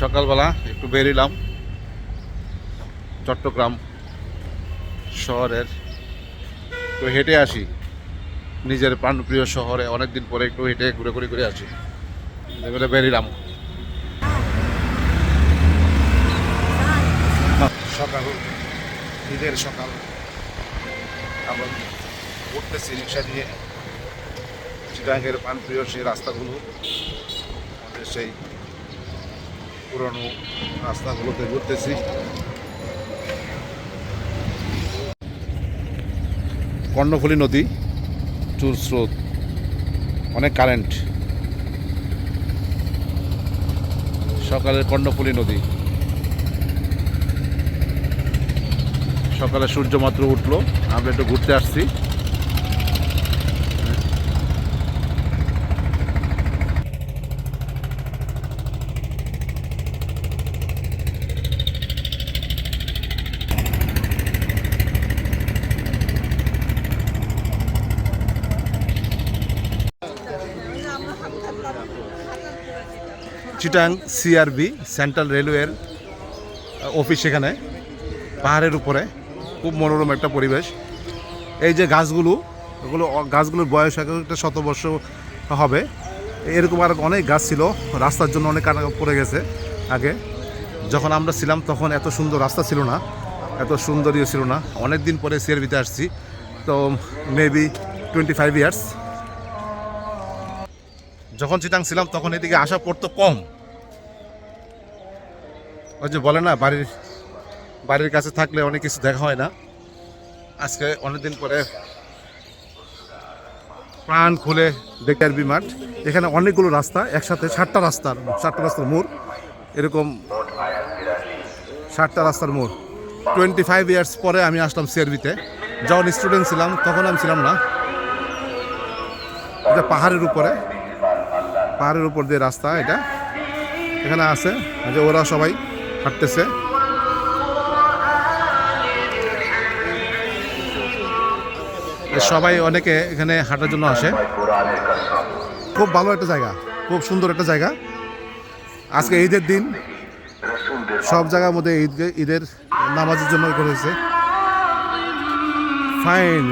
সকালবেলা একটু বেরিলাম চট্টগ্রাম শহরের, একটু হেঁটে আসি নিজের প্রাণপ্রিয় শহরে। অনেকদিন পরে একটু হেঁটে ঘুরে ঘুরে ঘুরে আসি, এবারে বেরিলাম। সকাল, ঈদের সকাল, আমরা উঠতেছি রিক্সা নিয়ে চিটাগাংয়ের প্রাণপ্রিয় সেই রাস্তাগুলো, আমাদের সেই পুরনো রাস্তাগুলোতে ঘুরতেছি। কর্ণফুলী নদী, চুর স্রোত, অনেক কারেন্ট। সকালের কর্ণফুলী নদী, সকালে সূর্য মাত্র উঠলো, আমরা একটু ঘুরতে আসছি। চিটাং সিআরবি সেন্ট্রাল রেলওয়ের অফিস, সেখানে পাহাড়ের উপরে খুব মনোরম একটা পরিবেশ। এই যে গাছগুলো, গাছগুলোর বয়স একটা 100 বর্ষ হবে। এরকম আর অনেক গাছ ছিল, রাস্তার জন্য অনেক কাটা পড়ে গেছে। আগে যখন আমরা ছিলাম তখন এত সুন্দর রাস্তা ছিল না, এত সুন্দরীয় ছিল না। অনেক দিন পরে সিআরবিতে আসছি, তো মেবি 25 ইয়ার্স। যখন চিটাং ছিলাম তখন এদিকে আসা পড়তো কম। ওই যে বলে না, বাড়ির কাছে থাকলে অনেক কিছু দেখা হয় না। আজকে অনেকদিন পরে প্রাণ খুলে দেখে আরবি মাঠ। এখানে অনেকগুলো রাস্তা একসাথে, 7টা রাস্তার মোড়, এরকম 7টা রাস্তার মোড়। 25 ইয়ার্স পরে আমি আসলাম সিআরবিতে। যখন স্টুডেন্ট ছিলাম তখন আমি ছিলাম না। এটা পাহাড়ের উপর দিয়ে রাস্তা, এটা এখানে আছে যে ওরা সবাই হাঁটতেছে। সবাই অনেকে এখানে হাঁটার জন্য আসে। খুব ভালো একটা জায়গা, খুব সুন্দর একটা জায়গা। আজকে ঈদের দিন, সব জায়গার মধ্যে ঈদের নামাজের জন্য করেছে। ফাইন।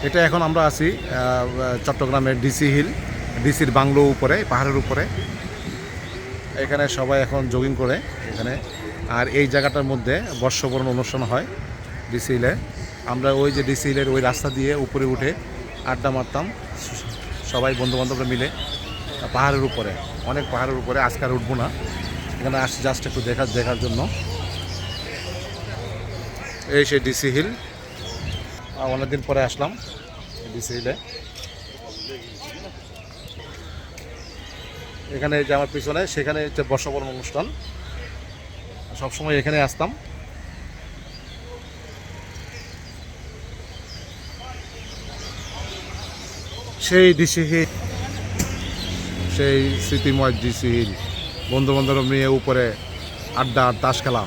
এটা এখন আমরা আছি চট্টগ্রামের ডিসি হিল, ডিসির বাংলো উপরে, পাহাড়ের উপরে। এখানে সবাই এখন জগিং করে এখানে। আর এই জায়গাটার মধ্যে বর্ষবরণ অনুষ্ঠান হয় ডিসি হিলে। আমরা ওই যে ডিসি হিলের ওই রাস্তা দিয়ে উপরে উঠে আড্ডা মারতাম সবাই বন্ধুবান্ধবরা মিলে পাহাড়ের উপরে, অনেক পাহাড়ের উপরে। আজকে আর উঠবো না, এখানে আসছি জাস্ট একটু দেখার জন্য। এই সেই ডিসি হিল, অনেকদিন পরে আসলাম ডিসি হিলে। এখানে যে আমার পিছনে, সেখানে হচ্ছে বর্ষবরণ অনুষ্ঠান, সবসময় এখানে আসতাম। সেই ডিসি হিল, সেই স্মৃতিময় ডিসি হিল, বন্ধু বান্ধব নিয়ে উপরে আড্ডা, তাস খেলা।